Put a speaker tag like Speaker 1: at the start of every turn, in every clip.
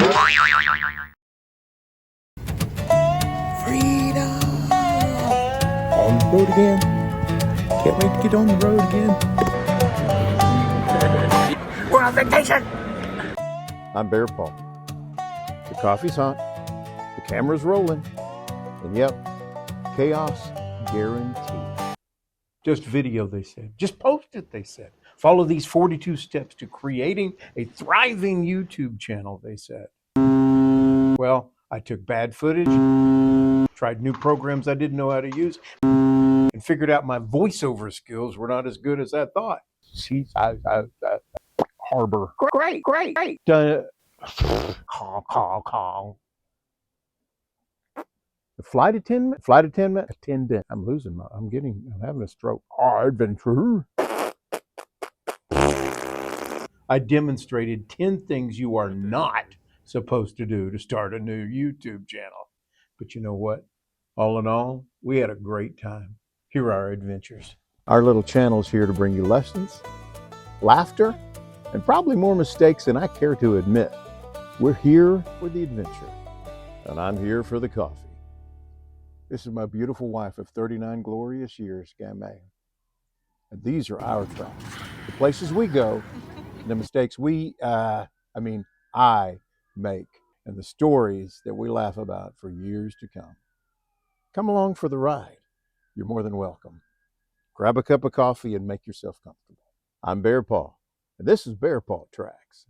Speaker 1: Freedom! On the road again. Can't wait to get on the road again. We're on vacation! I'm Bear Paul. The coffee's hot, the camera's rolling, and yep, chaos guaranteed. Just video, they said. Just post it, they said. Follow these 42 steps to creating a thriving YouTube channel, they said. Well, I took bad footage, tried new programs I didn't know how to use, and figured out my voiceover skills were not as good as I thought. See, harbor. Great. Call. The flight attendant. I'm having a stroke. Adventure. I demonstrated 10 things you are not supposed to do to start a new YouTube channel. But you know what? All in all, we had a great time. Here are our adventures. Our little channel is here to bring you lessons, laughter, and probably more mistakes than I care to admit. We're here for the adventure, and I'm here for the coffee. This is my beautiful wife of 39 glorious years, Gamay. And these are our tracks. The places we go, the mistakes I make, and the stories that we laugh about for years to come. Come along for the ride. You're more than welcome. Grab a cup of coffee and make yourself comfortable. I'm Bear Paul, and this is BearpaTrax.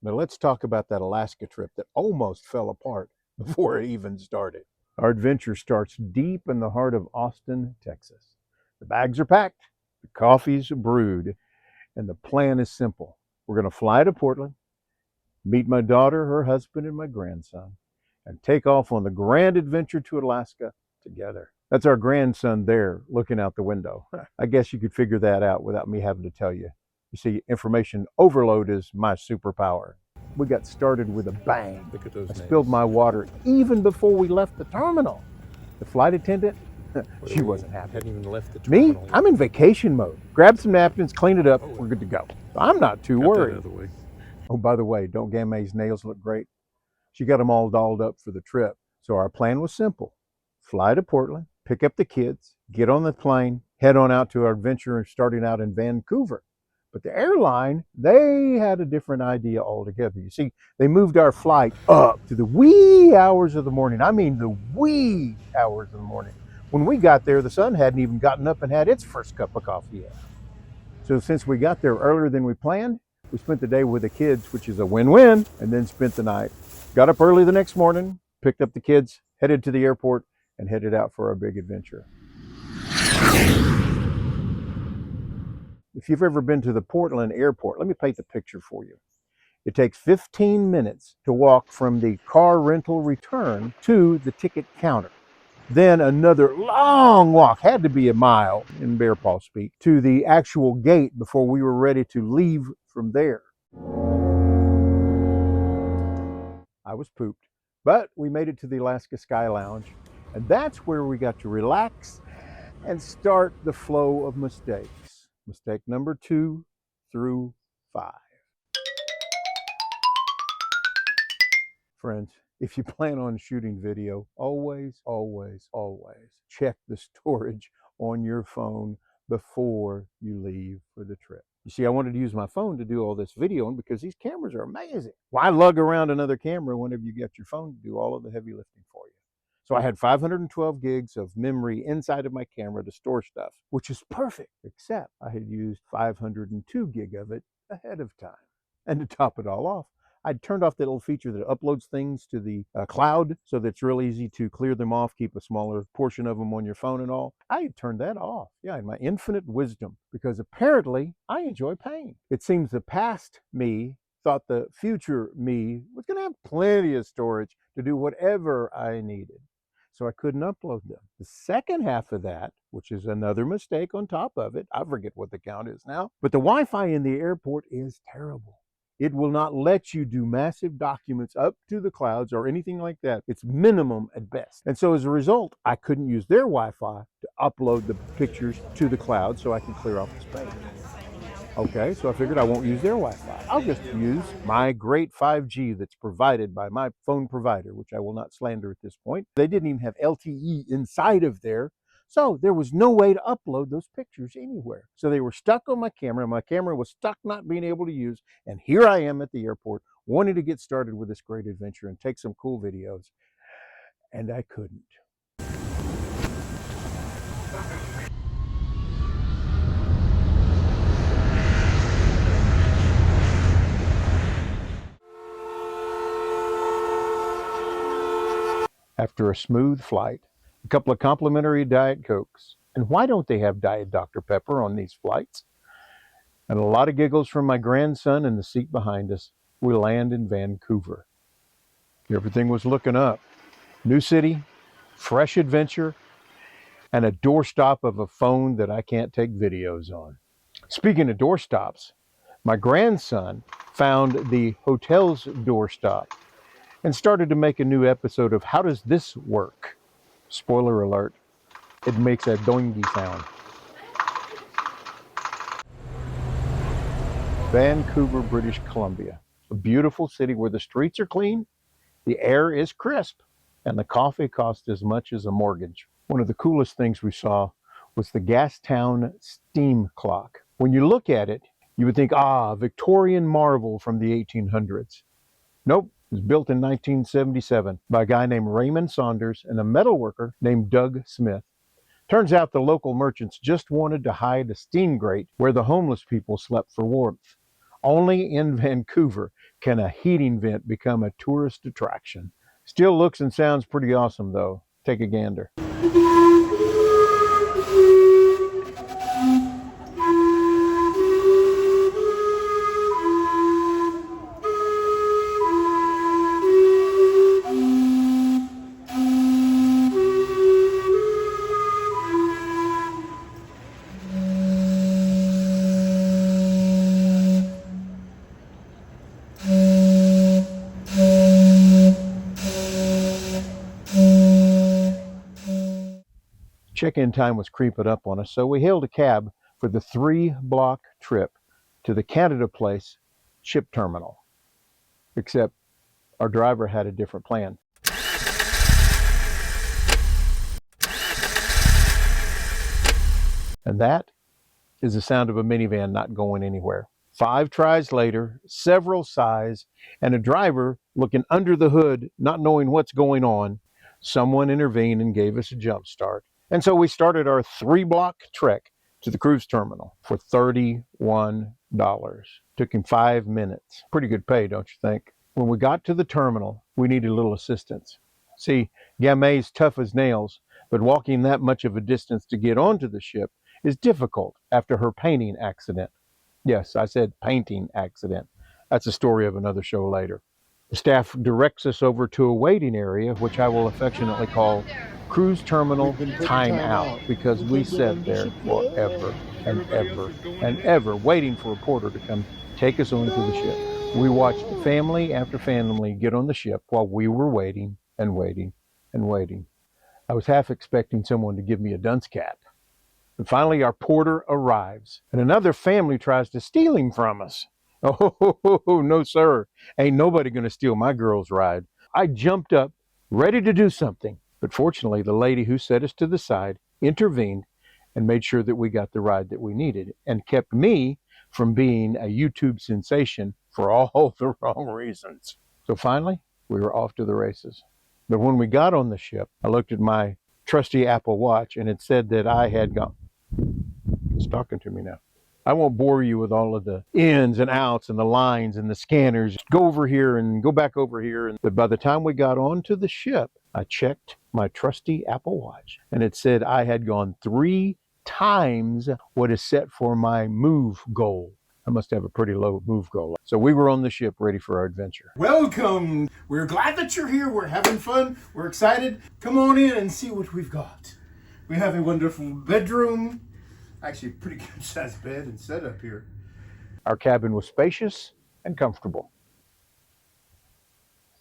Speaker 1: Now let's talk about that Alaska trip that almost fell apart before it even started. Our adventure starts deep in the heart of Austin, Texas. The bags are packed, the coffee's brewed, and the plan is simple. We're going to fly to Portland, meet my daughter, her husband, and my grandson, and take off on the grand adventure to Alaska together. That's our grandson there looking out the window. I guess you could figure that out without me having to tell you. You see, information overload is my superpower. We got started with a bang.
Speaker 2: Look at those names.
Speaker 1: Spilled my water even before we left the terminal. The flight attendant, she wasn't happy.
Speaker 2: Hadn't even left the terminal.
Speaker 1: Me, I'm in vacation mode. Grab some napkins, clean it up, we're good to go. I'm not too worried.
Speaker 2: Out of the way.
Speaker 1: Oh, by the way, don't Gamay's nails look great? She got them all dolled up for the trip. So our plan was simple. Fly to Portland, pick up the kids, get on the plane, head on out to our adventure starting out in Vancouver. But the airline, they had a different idea altogether. You see, they moved our flight up to the wee hours of the morning. I mean the wee hours of the morning. When we got there, the sun hadn't even gotten up and had its first cup of coffee yet. So since we got there earlier than we planned, we spent the day with the kids, which is a win-win, and then spent the night. Got up early the next morning, picked up the kids, headed to the airport, and headed out for our big adventure. If you've ever been to the Portland airport, let me paint the picture for you. It takes 15 minutes to walk from the car rental return to the ticket counter. Then another long walk, had to be a mile in Bear Paw speak, to the actual gate before we were ready to leave from there. I was pooped, but we made it to the Alaska Sky Lounge, and that's where we got to relax and start the flow of mistakes. Mistake number 2 through 5. Friends, if you plan on shooting video, always check the storage on your phone before you leave for the trip. You see, I wanted to use my phone to do all this videoing because these cameras are amazing. Why lug around another camera whenever you get your phone to do all of the heavy lifting for you? So I had 512 gigs of memory inside of my camera to store stuff, which is perfect, except I had used 502 gig of it ahead of time. And to top it all off, I'd turned off that little feature that uploads things to the cloud so that it's real easy to clear them off, keep a smaller portion of them on your phone and all. I had turned that off, in my infinite wisdom, because apparently I enjoy pain. It seems the past me thought the future me was going to have plenty of storage to do whatever I needed. So I couldn't upload them. The second half of that, which is another mistake on top of it, I forget what the count is now, but the Wi-Fi in the airport is terrible. It will not let you do massive documents up to the clouds or anything like that. It's minimum at best. And so as a result, I couldn't use their Wi-Fi to upload the pictures to the cloud so I could clear off the space. Okay, so I figured I won't use their Wi-Fi. I'll just use my great 5G that's provided by my phone provider, which I will not slander at this point. They didn't even have LTE inside of there, so there was no way to upload those pictures anywhere. So they were stuck on my camera. My camera was stuck not being able to use, and here I am at the airport wanting to get started with this great adventure and take some cool videos, and I couldn't. After a smooth flight, a couple of complimentary Diet Cokes. And why don't they have Diet Dr. Pepper on these flights? And a lot of giggles from my grandson in the seat behind us, we land in Vancouver. Everything was looking up. New city, fresh adventure, and a doorstop of a phone that I can't take videos on. Speaking of doorstops, my grandson found the hotel's doorstop and started to make a new episode of How Does This Work? Spoiler alert, it makes a doingy sound. Vancouver, British Columbia. A beautiful city where the streets are clean, the air is crisp, and the coffee costs as much as a mortgage. One of the coolest things we saw was the Gastown steam clock. When you look at it, you would think, Victorian marvel from the 1800s. Nope. It was built in 1977 by a guy named Raymond Saunders and a metalworker named Doug Smith. Turns out the local merchants just wanted to hide a steam grate where the homeless people slept for warmth. Only in Vancouver can a heating vent become a tourist attraction. Still looks and sounds pretty awesome though. Take a gander. Check-in time was creeping up on us, so we hailed a cab for the 3-block trip to the Canada Place ship terminal. Except our driver had a different plan. And that is the sound of a minivan not going anywhere. 5 tries later, several sighs, and a driver looking under the hood, not knowing what's going on, someone intervened and gave us a jump start. And so we started our 3-block trek to the cruise terminal for $31. Took him 5 minutes. Pretty good pay, don't you think? When we got to the terminal, we needed a little assistance. See, Gammay's tough as nails, but walking that much of a distance to get onto the ship is difficult after her painting accident. Yes, I said painting accident. That's a story of another show later. The staff directs us over to a waiting area, which I will affectionately call Cruise Terminal Timeout, because we sat there forever and ever and ever waiting for a porter to come take us onto the ship. We watched family after family get on the ship while we were waiting and waiting and waiting. I was half expecting someone to give me a dunce cap. And finally our porter arrives, and another family tries to steal him from us. Oh, no, sir. Ain't nobody gonna steal my girl's ride. I jumped up, ready to do something. But fortunately, the lady who set us to the side intervened and made sure that we got the ride that we needed and kept me from being a YouTube sensation for all the wrong reasons. So finally, we were off to the races. But when we got on the ship, I looked at my trusty Apple Watch and it said that I had gone. It's talking to me now. I won't bore you with all of the ins and outs and the lines and the scanners. Go over here and go back over here. But by the time we got onto the ship, I checked my trusty Apple Watch and it said I had gone 3 times what is set for my move goal. I must have a pretty low move goal. So we were on the ship ready for our adventure.
Speaker 2: Welcome. We're glad that you're here. We're having fun. We're excited. Come on in and see what we've got. We have a wonderful bedroom. Actually, a pretty good sized bed and setup here.
Speaker 1: Our cabin was spacious and comfortable.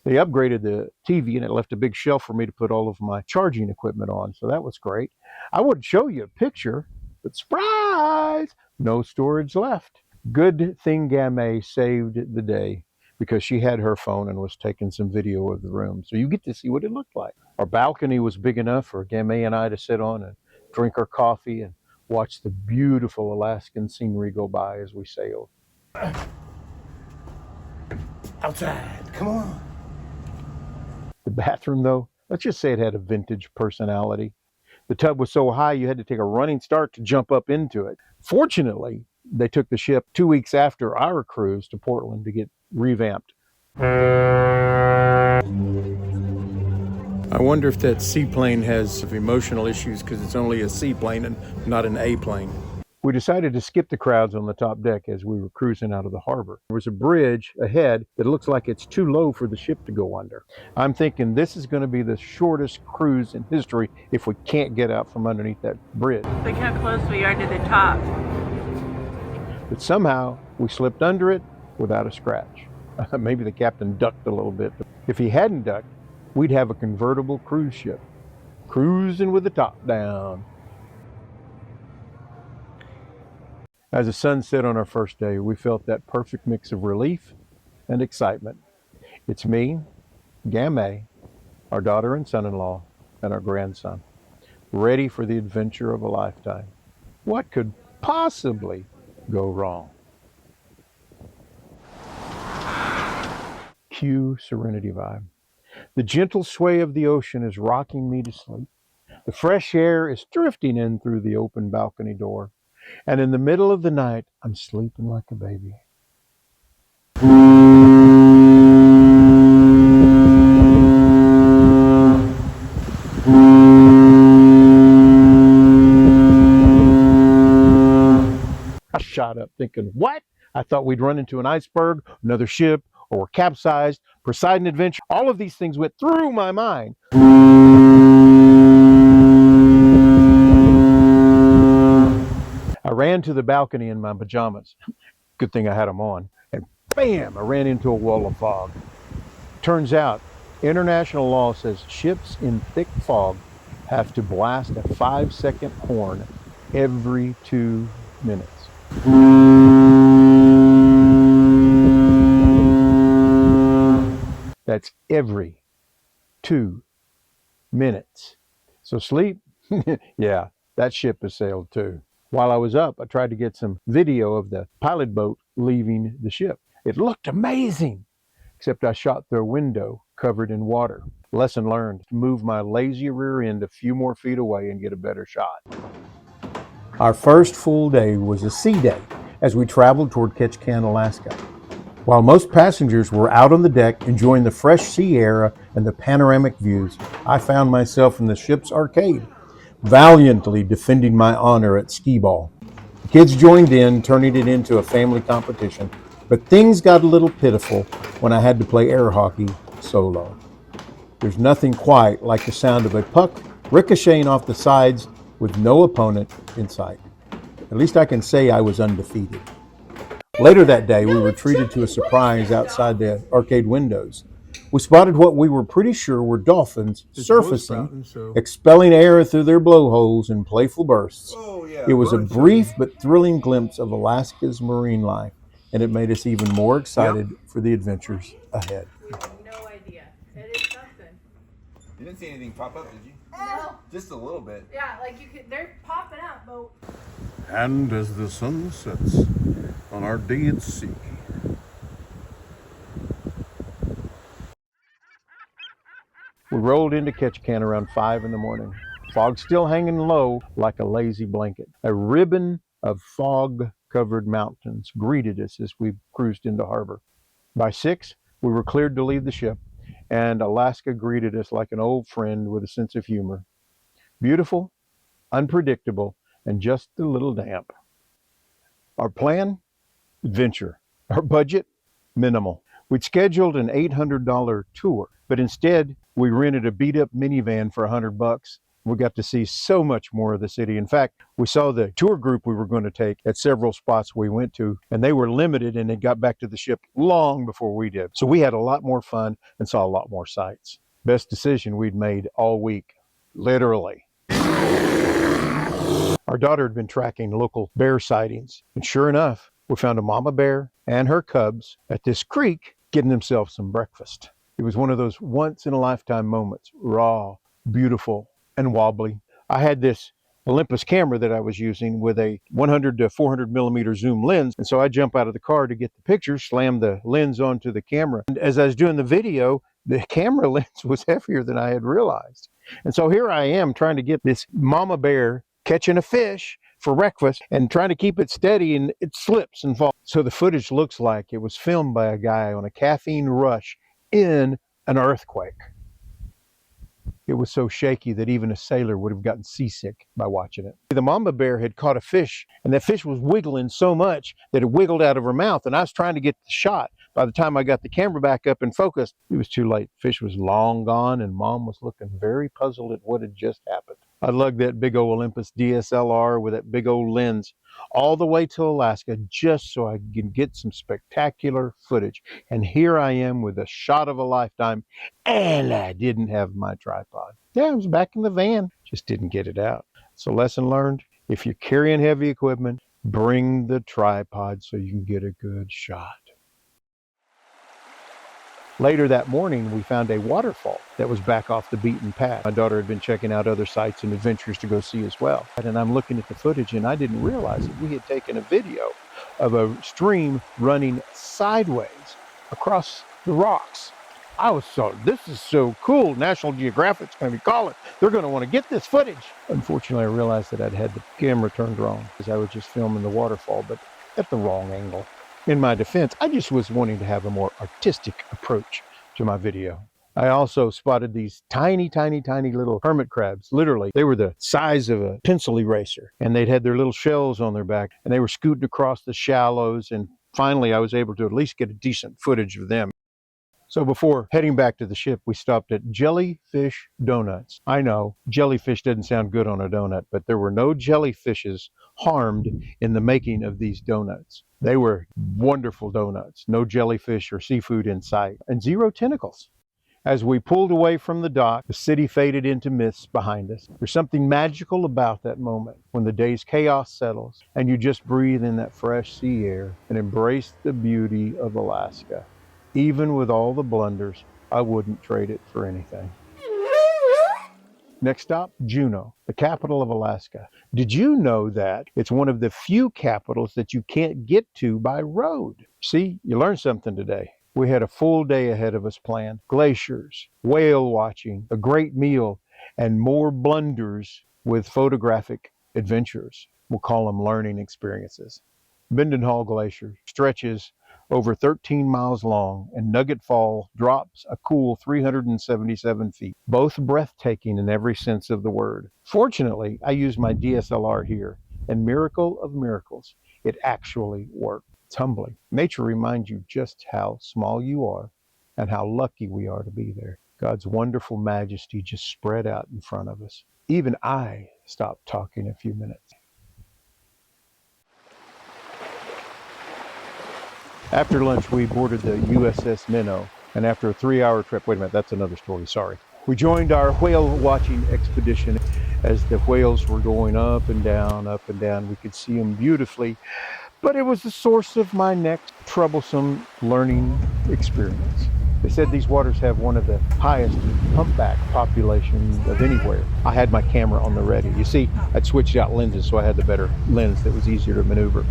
Speaker 1: They upgraded the TV and it left a big shelf for me to put all of my charging equipment on, so that was great. I would show you a picture, but surprise, no storage left. Good thing Gamay saved the day because she had her phone and was taking some video of the room. So you get to see what it looked like. Our balcony was big enough for Gamay and I to sit on and drink our coffee and watch the beautiful Alaskan scenery go by as we sailed.
Speaker 2: Outside, come on.
Speaker 1: The bathroom, though, let's just say it had a vintage personality. The tub was so high you had to take a running start to jump up into it. Fortunately, they took the ship 2 weeks after our cruise to Portland to get revamped. I wonder if that seaplane has emotional issues because it's only a seaplane and not an A-plane. We decided to skip the crowds on the top deck as we were cruising out of the harbor. There was a bridge ahead that looks like it's too low for the ship to go under. I'm thinking this is going to be the shortest cruise in history if we can't get out from underneath that bridge.
Speaker 3: Look how close we are to the top.
Speaker 1: But somehow we slipped under it without a scratch. Maybe the captain ducked a little bit. If he hadn't ducked, we'd have a convertible cruise ship, cruising with the top down. As the sun set on our first day, we felt that perfect mix of relief and excitement. It's me, Gamay, our daughter and son-in-law, and our grandson, ready for the adventure of a lifetime. What could possibly go wrong? Cue Serenity Vibe. The gentle sway of the ocean is rocking me to sleep. The fresh air is drifting in through the open balcony door. And in the middle of the night, I'm sleeping like a baby. I shot up thinking, what? I thought we'd run into an iceberg, another ship, or we're capsized, Poseidon adventure. All of these things went through my mind. I ran to the balcony in my pajamas. Good thing I had them on. And bam, I ran into a wall of fog. Turns out, international law says ships in thick fog have to blast a 5-second horn every 2 minutes. That's every 2 minutes. So sleep? Yeah, that ship has sailed too. While I was up, I tried to get some video of the pilot boat leaving the ship. It looked amazing, except I shot through a window covered in water. Lesson learned, move my lazy rear end a few more feet away and get a better shot. Our first full day was a sea day as we traveled toward Ketchikan, Alaska. While most passengers were out on the deck enjoying the fresh sea air and the panoramic views, I found myself in the ship's arcade, valiantly defending my honor at skee ball. The kids joined in, turning it into a family competition, but things got a little pitiful when I had to play air hockey solo. There's nothing quite like the sound of a puck ricocheting off the sides with no opponent in sight. At least I can say I was undefeated. Later that day, we were treated to a surprise outside the arcade windows. We spotted what we were pretty sure were dolphins surfacing, expelling air through their blowholes in playful bursts. It was a brief but thrilling glimpse of Alaska's marine life, and it made us even more excited for the adventures ahead.
Speaker 3: We have no idea. It is something.
Speaker 4: You didn't see anything pop up, did you?
Speaker 3: No.
Speaker 4: Just a little bit.
Speaker 3: Yeah, like you could. They're popping up, but.
Speaker 5: And as the sun sets on our day at sea,
Speaker 1: We rolled into Ketchikan around 5 in the morning. Fog still hanging low like a lazy blanket. A ribbon of fog-covered mountains greeted us as we cruised into harbor. By 6, we were cleared to leave the ship, and Alaska greeted us like an old friend with a sense of humor. Beautiful, unpredictable, and just a little damp. Our plan? Adventure. Our budget? Minimal. We'd scheduled an $800 tour, but instead we rented a beat-up minivan for $100. We got to see so much more of the city. In fact, we saw the tour group we were going to take at several spots we went to, and they were limited and they got back to the ship long before we did. So we had a lot more fun and saw a lot more sights. Best decision we'd made all week, literally. Our daughter had been tracking local bear sightings, and sure enough, We found a mama bear and her cubs at this creek getting themselves some breakfast. It was one of those once-in-a-lifetime moments, raw, beautiful, and wobbly. I had this Olympus camera that I was using with a 100 to 400 millimeter zoom lens. And so I jump out of the car to get the picture, slam the lens onto the camera. And as I was doing the video, the camera lens was heavier than I had realized. And so here I am trying to get this mama bear catching a fish for breakfast and trying to keep it steady, and it slips and falls. So the footage looks like it was filmed by a guy on a caffeine rush in an earthquake. It was so shaky that even a sailor would have gotten seasick by watching it. The mama bear had caught a fish, and that fish was wiggling so much that it wiggled out of her mouth, and I was trying to get the shot. By the time I got the camera back up and focused, it was too late. The fish was long gone, and Mom was looking very puzzled at what had just happened. I lugged that big old Olympus DSLR with that big old lens all the way to Alaska just so I could get some spectacular footage. And here I am with a shot of a lifetime, and I didn't have my tripod. Yeah, I was back in the van, just didn't get it out. So lesson learned, if you're carrying heavy equipment, bring the tripod so you can get a good shot. Later that morning, we found a waterfall that was back off the beaten path. My daughter had been checking out other sites and adventures to go see as well. And I'm looking at the footage, and I didn't realize that we had taken a video of a stream running sideways across the rocks. I was this is so cool. National Geographic's going to be calling. They're going to want to get this footage. Unfortunately, I realized that I'd had the camera turned wrong because I was just filming the waterfall, but at the wrong angle. In my defense, I just was wanting to have a more artistic approach to my video. I also spotted these tiny, tiny, tiny little hermit crabs. Literally, they were the size of a pencil eraser, and they'd had their little shells on their back, and they were scooting across the shallows, and finally I was able to at least get a decent footage of them. So before heading back to the ship, we stopped at Jellyfish Donuts. I know, jellyfish doesn't sound good on a donut, but there were no jellyfishes harmed in the making of these donuts. They were wonderful donuts, no jellyfish or seafood in sight, and zero tentacles. As we pulled away from the dock, the city faded into mists behind us. There's something magical about that moment when the day's chaos settles and you just breathe in that fresh sea air and embrace the beauty of Alaska. Even with all the blunders, I wouldn't trade it for anything. Next stop, Juneau, the capital of Alaska. Did you know that it's one of the few capitals that you can't get to by road? See, you learned something today. We had a full day ahead of us planned. Glaciers, whale watching, a great meal, and more blunders with photographic adventures. We'll call them learning experiences. Mendenhall Glacier stretches over 13 miles long, and Nugget Fall drops a cool 377 feet, both breathtaking in every sense of the word. Fortunately, I used my DSLR here, and miracle of miracles, it actually worked. It's humbling. Nature reminds you just how small you are and how lucky we are to be there. God's wonderful majesty just spread out in front of us. Even I stopped talking a few minutes. After lunch, we boarded the USS Minnow, and after a 3-hour trip, wait a minute, that's another story, sorry. We joined our whale watching expedition. As the whales were going up and down, we could see them beautifully, but it was the source of my next troublesome learning experience. They said these waters have one of the highest humpback populations of anywhere. I had my camera on the ready. You see, I'd switched out lenses, so I had the better lens that was easier to maneuver.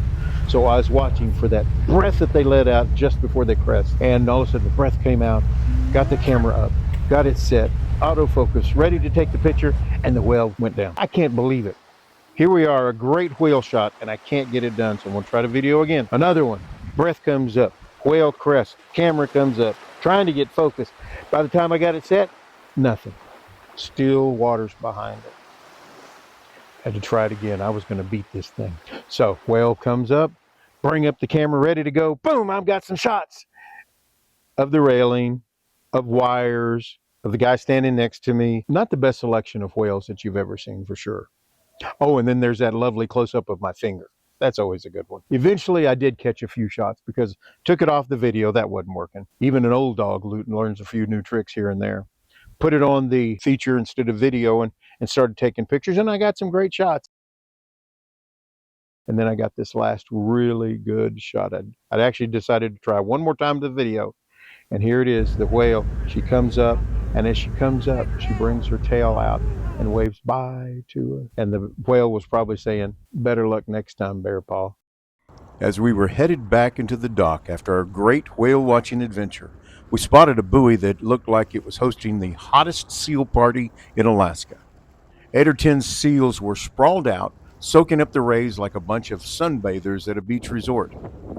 Speaker 1: So I was watching for that breath that they let out just before they crest. And all of a sudden the breath came out, got the camera up, got it set, autofocus, ready to take the picture, and the whale went down. I can't believe it. Here we are, a great whale shot, and I can't get it done. So I'm gonna try the video again. Another one, breath comes up, whale crest, camera comes up, trying to get focus. By the time I got it set, nothing. Still waters behind it. Had to try it again. I was going to beat this thing. So whale comes up, bring up the camera ready to go. Boom, I've got some shots of the railing, of wires, of the guy standing next to me. Not the best selection of whales that you've ever seen for sure. Oh, and then there's that lovely close-up of my finger. That's always a good one. Eventually I did catch a few shots because took it off the video, that wasn't working. Even an old dog learns a few new tricks here and there. Put it on the feature instead of video and started taking pictures, and I got some great shots. And then I got this last really good shot. I'd actually decided to try one more time the video. And here it is, the whale. She comes up, and as she comes up, she brings her tail out and waves bye to her. And the whale was probably saying, better luck next time, Bear Paw. As we were headed back into the dock after our great whale watching adventure, we spotted a buoy that looked like it was hosting the hottest seal party in Alaska. 8 or 10 seals were sprawled out, soaking up the rays like a bunch of sunbathers at a beach resort,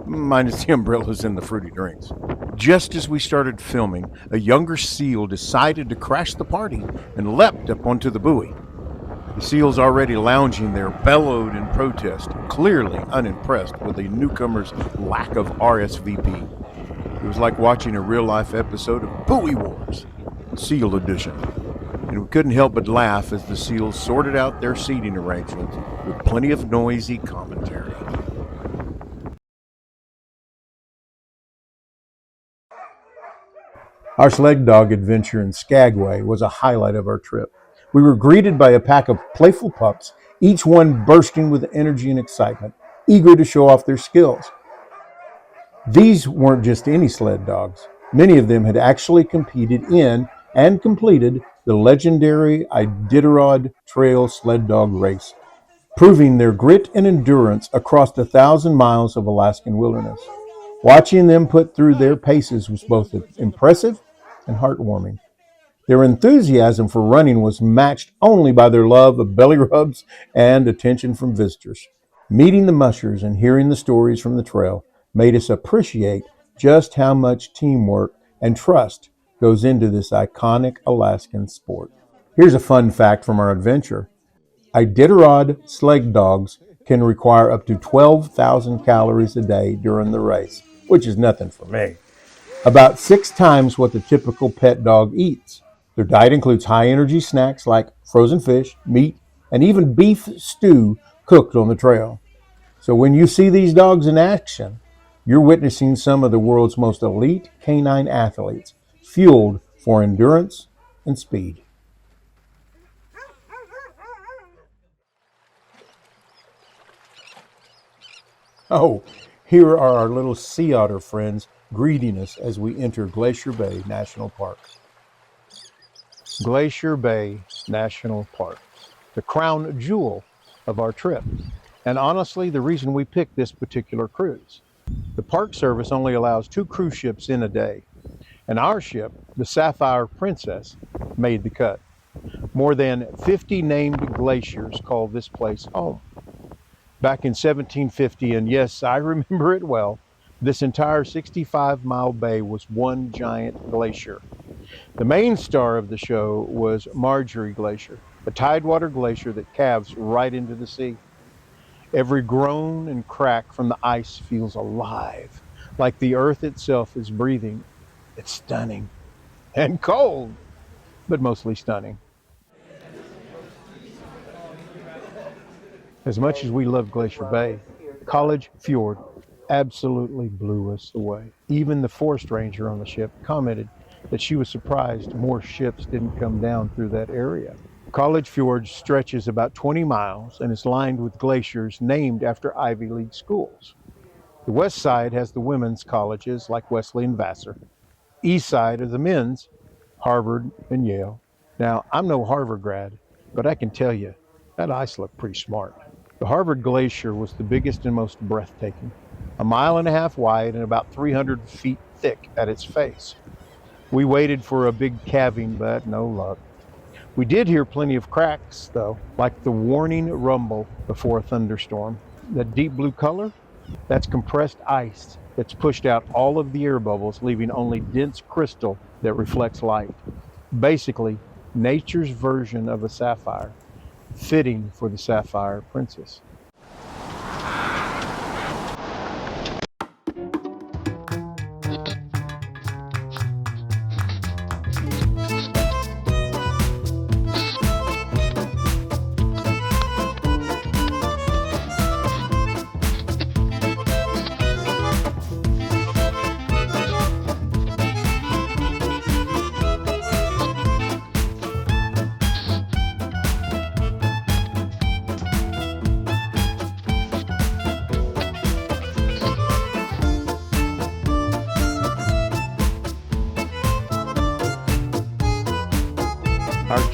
Speaker 1: minus the umbrellas and the fruity drinks. Just as we started filming, a younger seal decided to crash the party and leapt up onto the buoy. The seals already lounging there bellowed in protest, clearly unimpressed with the newcomer's lack of RSVP. It was like watching a real-life episode of Buoy Wars, Seal Edition. And we couldn't help but laugh as the seals sorted out their seating arrangements with plenty of noisy commentary. Our sled dog adventure in Skagway was a highlight of our trip. We were greeted by a pack of playful pups, each one bursting with energy and excitement, eager to show off their skills. These weren't just any sled dogs. Many of them had actually competed in and completed the legendary Iditarod Trail Sled Dog Race, proving their grit and endurance across 1,000 miles of Alaskan wilderness. Watching them put through their paces was both impressive and heartwarming. Their enthusiasm for running was matched only by their love of belly rubs and attention from visitors. Meeting the mushers and hearing the stories from the trail made us appreciate just how much teamwork and trust goes into this iconic Alaskan sport. Here's a fun fact from our adventure. Iditarod sled dogs can require up to 12,000 calories a day during the race, which is nothing for me. About 6 times what the typical pet dog eats. Their diet includes high-energy snacks like frozen fish, meat, and even beef stew cooked on the trail. So when you see these dogs in action, you're witnessing some of the world's most elite canine athletes, fueled for endurance and speed. Oh, here are our little sea otter friends greeting us as we enter Glacier Bay National Park. Glacier Bay National Park, the crown jewel of our trip, and honestly the reason we picked this particular cruise. The Park Service only allows 2 cruise ships in a day, and our ship, the Sapphire Princess, made the cut. More than 50 named glaciers call this place home. Back in 1750, and yes, I remember it well, this entire 65-mile bay was one giant glacier. The main star of the show was Marjorie Glacier, a tidewater glacier that calves right into the sea. Every groan and crack from the ice feels alive, like the earth itself is breathing. It's stunning and cold, but mostly stunning. As much as we love Glacier Bay, College Fjord absolutely blew us away. Even the forest ranger on the ship commented that she was surprised more ships didn't come down through that area. College Fjord stretches about 20 miles and is lined with glaciers named after Ivy League schools. The west side has the women's colleges like Wesley and Vassar. East side are the men's, Harvard and Yale. Now, I'm no Harvard grad, but I can tell you, that ice looked pretty smart. The Harvard Glacier was the biggest and most breathtaking, 1.5 miles wide and about 300 feet thick at its face. We waited for a big calving, but no luck. We did hear plenty of cracks, though, like the warning rumble before a thunderstorm. That deep blue color, that's compressed ice that's pushed out all of the air bubbles, leaving only dense crystal that reflects light. Basically, nature's version of a sapphire, fitting for the Sapphire Princess.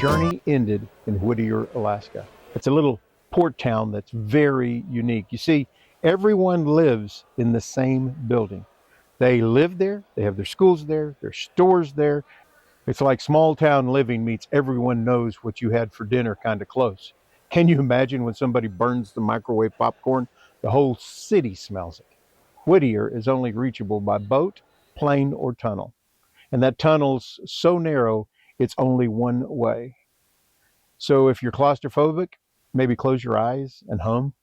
Speaker 1: journey ended in Whittier, Alaska. It's a little port town that's very unique. You see, everyone lives in the same building. They live there, they have their schools there, their stores there. It's like small town living meets everyone knows what you had for dinner kind of close. Can you imagine when somebody burns the microwave popcorn? The whole city smells it. Whittier is only reachable by boat, plane, or tunnel. And that tunnel's so narrow, it's only one way. So if you're claustrophobic, maybe close your eyes and hum.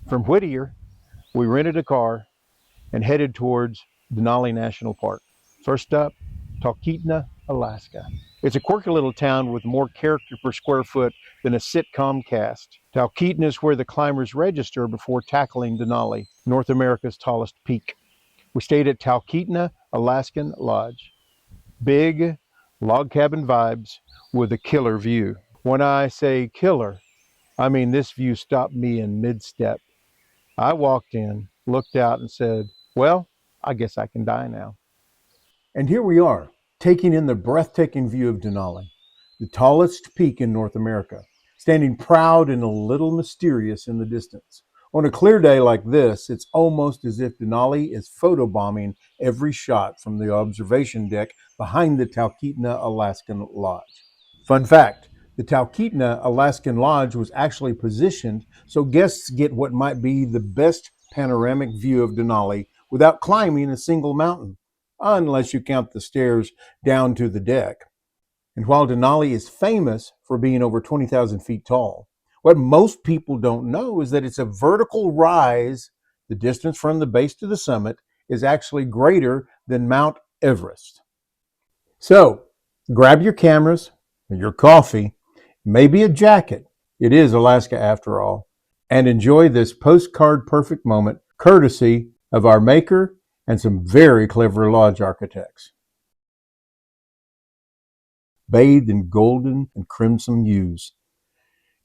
Speaker 1: From Whittier, we rented a car and headed towards Denali National Park. First up, Talkeetna, Alaska. It's a quirky little town with more character per square foot than a sitcom cast. Talkeetna is where the climbers register before tackling Denali, North America's tallest peak. We stayed at Talkeetna Alaskan Lodge. Big log cabin vibes with a killer view. When I say killer, I mean this view stopped me in mid-step. I walked in, looked out and said, well, I guess I can die now. And here we are, taking in the breathtaking view of Denali, the tallest peak in North America, standing proud and a little mysterious in the distance. On a clear day like this, it's almost as if Denali is photobombing every shot from the observation deck behind the Talkeetna Alaskan Lodge. Fun fact, the Talkeetna Alaskan Lodge was actually positioned so guests get what might be the best panoramic view of Denali without climbing a single mountain, unless you count the stairs down to the deck. And while Denali is famous for being over 20,000 feet tall, what most people don't know is that it's a vertical rise. The distance from the base to the summit is actually greater than Mount Everest. So, grab your cameras, your coffee, maybe a jacket. It is Alaska after all. And enjoy this postcard perfect moment, courtesy of our maker and some very clever lodge architects. Bathed in golden and crimson hues.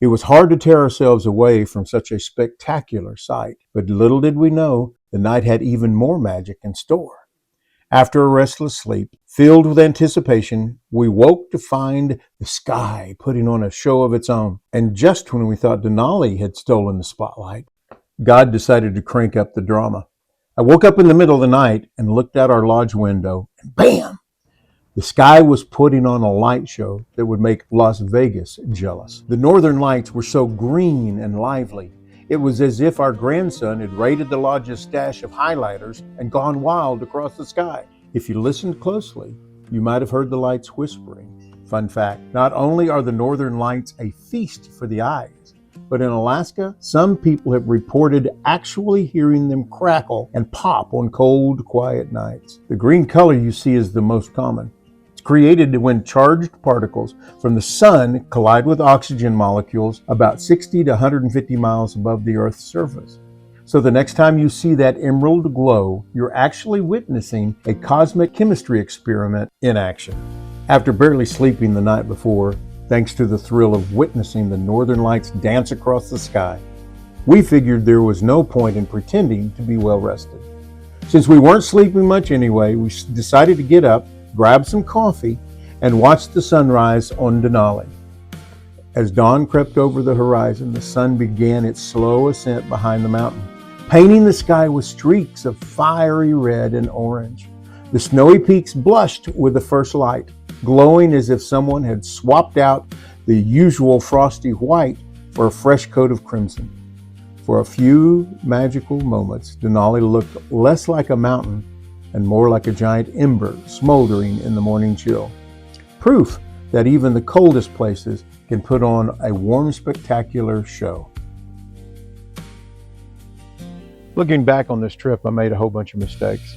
Speaker 1: It was hard to tear ourselves away from such a spectacular sight, but little did we know the night had even more magic in store. After a restless sleep, filled with anticipation, we woke to find the sky putting on a show of its own. And just when we thought Denali had stolen the spotlight, God decided to crank up the drama. I woke up in the middle of the night and looked out our lodge window, and bam! The sky was putting on a light show that would make Las Vegas jealous. The northern lights were so green and lively. It was as if our grandson had raided the lodge's stash of highlighters and gone wild across the sky. If you listened closely, you might have heard the lights whispering. Fun fact, not only are the northern lights a feast for the eyes, but in Alaska, some people have reported actually hearing them crackle and pop on cold, quiet nights. The green color you see is the most common. Created when charged particles from the sun collide with oxygen molecules about 60 to 150 miles above the Earth's surface. So the next time you see that emerald glow, you're actually witnessing a cosmic chemistry experiment in action. After barely sleeping the night before, thanks to the thrill of witnessing the northern lights dance across the sky, we figured there was no point in pretending to be well rested. Since we weren't sleeping much anyway, we decided to get up, grab some coffee, and watch the sunrise on Denali. As dawn crept over the horizon, the sun began its slow ascent behind the mountain, painting the sky with streaks of fiery red and orange. The snowy peaks blushed with the first light, glowing as if someone had swapped out the usual frosty white for a fresh coat of crimson. For a few magical moments, Denali looked less like a mountain and more like a giant ember smoldering in the morning chill. Proof that even the coldest places can put on a warm, spectacular show. Looking back on this trip, I made a whole bunch of mistakes.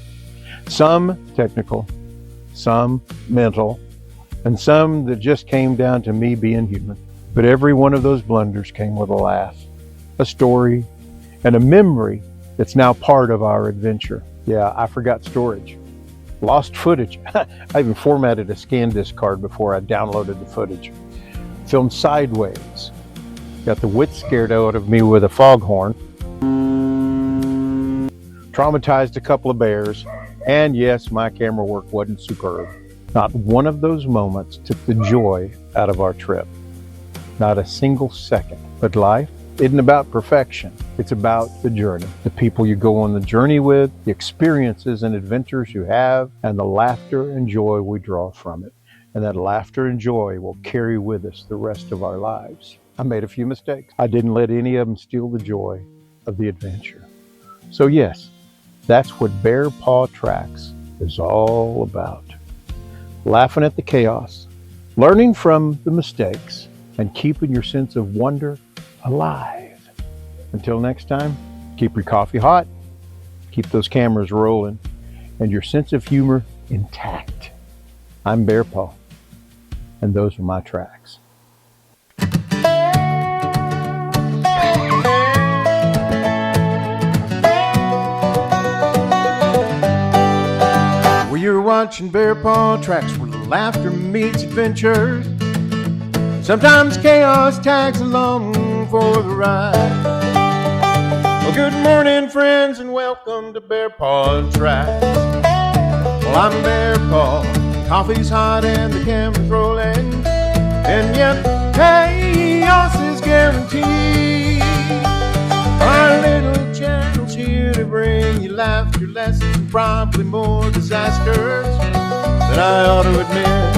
Speaker 1: Some technical, some mental, and some that just came down to me being human. But every one of those blunders came with a laugh, a story, and a memory that's now part of our adventure. Yeah, I forgot storage. Lost footage. I even formatted a ScanDisk card before I downloaded the footage. Filmed sideways. Got the wits scared out of me with a foghorn. Traumatized a couple of bears. And yes, my camera work wasn't superb. Not one of those moments took the joy out of our trip. Not a single second. But life isn't about perfection. It's about the journey. The people you go on the journey with, the experiences and adventures you have, and the laughter and joy we draw from it. And that laughter and joy will carry with us the rest of our lives. I made a few mistakes. I didn't let any of them steal the joy of the adventure. So yes, that's what BearpaTrax is all about. Laughing at the chaos, learning from the mistakes, and keeping your sense of wonder alive. Until next time, keep your coffee hot, keep those cameras rolling, and your sense of humor intact. I'm Bearpaw, and those are my tracks.
Speaker 2: Well, you're watching BearpaTrax, where laughter meets adventure. Sometimes chaos tags along for the ride. Well, good morning, friends, and welcome to BearpaTrax. Well, I'm Bearpaw, coffee's hot and the camera's rolling, and yet chaos is guaranteed. Our little channel's here to bring you laughter lessons and probably more disasters than I ought to admit.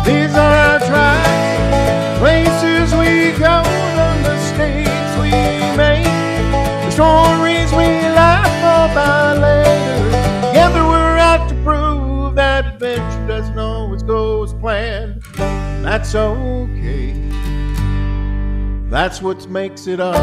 Speaker 2: These are our tracks, places we go, the mistakes we make, the stories we laugh about later. Together we're out to prove that adventure doesn't always go as planned. That's okay. That's what makes it art.